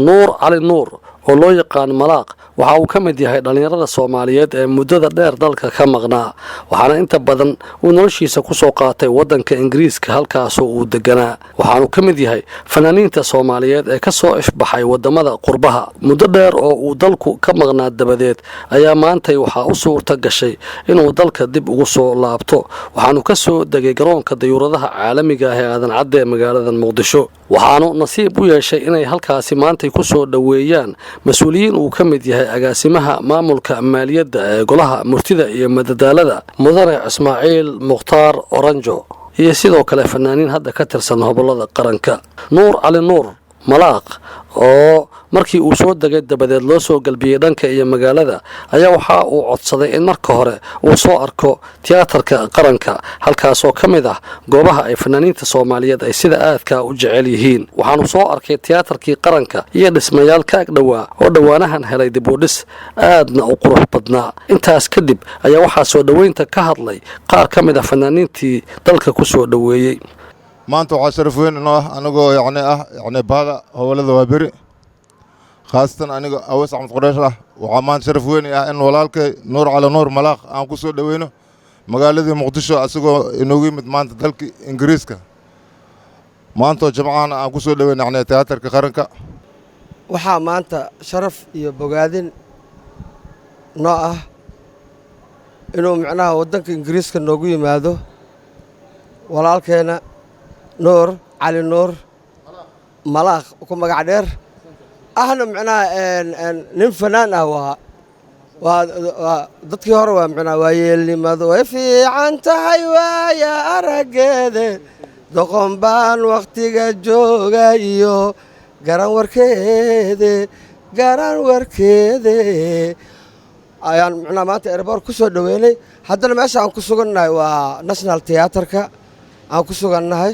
nuur cali nuur oo loo yaqaan malaaq waxa uu ka mid yahay dhalinyarada Soomaaliyeed ee muddada dheer dalka ka maqnaa waxaana inta badan uu noloshiisa ku soo qaatay wadanka Ingiriiska halkaas oo uu deganaa waxaanu ka mid yahay fanaaniinta Soomaaliyeed ee ka soo ifbaxay wadamada qurbaha muddo dheer oo uu dalku ka maqnaa dabadeed ayaa maanta waxa uu suurta gashay inuu dalka dib ugu soo laabto waxaanu ka soo degay garoonka dayuuradaha caalamiga ah ee Aadan Cadde magaalada Muqdisho waxaanu nasiib u yeeshay inay halkaasi maanta ku soo dhaweeyaan mas'uuliyiin uu ka mid yahay agaasimaha maamulka maaliyadda ee golaha murtida iyo madadaalada mudane Ismaaciil Mukhtaar Oranjo iyo sidoo kale fanaaniin hadda ka tirsan gobolada qaranka nuur cali nuur malaaq oo markii uu soo degay dabadeed loo soo galbiyay dhanka iyo magaalada ayaa waxa uu codsaday in marka hore uu soo arko tiyaatarka qaranka halkaas oo kamid ah goobaha ay fanaaniinta Soomaaliyeed ay sida aadka u jecel yihiin waxaanu soo arkay tiyaatarkii qaranka iyo dhismayaal ka dhawaa oo dhawaanahan helay dib u dhis aadna u qurux badnaa intaas kadib ayaa waxa soo dhaweynta ka hadlay qaar kamid ah fanaaniintii dalka ku soo dhaweeyay maanta waxa sharaf weyn inoo anagoo yacni baada hawlada waa bari khaasatan aniga Awas Axmed Quraysh waxa maanta sharaf weyn in walaalkay Nuur Cali Nuur Malaaq aan ku soo dhaweyno magaalada Muqdisho asagoo inoogu yimid maanta dalka Ingiriiska maanta jamacana aan ku soo dhaweyno yacni tiyaatarka qaranka waxa maanta sharaf iyo bogaadin noo ah inuu macnaha wadanka Ingiriiska noogu yimaado walaalkeena nuur cali nuur malaaq ku magac dheer ahna macnaha nin fanaan ah waa dadkii hore waa macnaha waa yeelnimadu way fiican tahay waaya arageede doqon baan waqtiga jooga iyo garan warkeede ayaan macnaha maanta airport ku soo dhaweynay haddana meesha aan ku sugannahay waa national theaterka aan ku sugannahay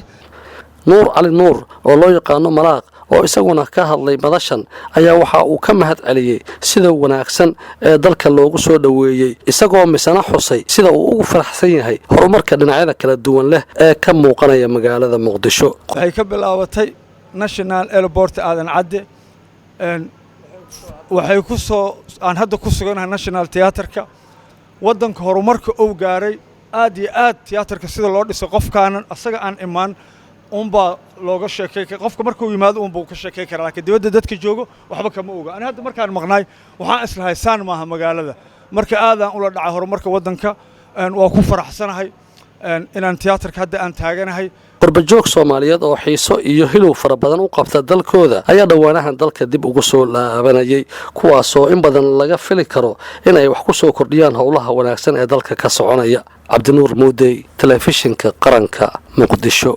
nuur cali nuur oo loo yaqaano malaaq oo isaguna ka hadlay madashan ayaa waxa uu ka mahad celiyay sida wanaagsan ee dalka loogu soo dhaweeyay isagoo misana xusay sida uu ugu faraxsan yahay horumarka dhinacyada kala duwan leh ee ka muuqanaya magaalada Muqdisho waxay ka bilaabatay National Airport Aadan Cadde waxay ku soo aan hadda ku suganahay National Theaterka wadanka horumarka uu gaaray aad iyo aad tiyaatarka sida loo dhiso qofkaanan asaga aan imaan unba looga sheekay qofka markuu yimaado unba ka sheekay karaa laakiin dibadda dadka joogo waxba kama oga aan hadda markaan maqnaay waxaan islahay saan maaha magaalada marka aadaan ula dhacay horumarka wadanka waa ku faraxsanahay inaan tiyaatarka hadda aan taaganahay qurbajoog Soomaaliyeed oo xiiso iyo hilow fara badan u qabta dalkooda ayaa dhawaanahan dalka dib ugu soo laabanayay kuwaas oo in badan laga fili karo in ay wax ku soo kordhiyaan howlaha wanaagsan ee dalka ka soconaya Cabdinuur Muudey telefishinka qaranka Muqdisho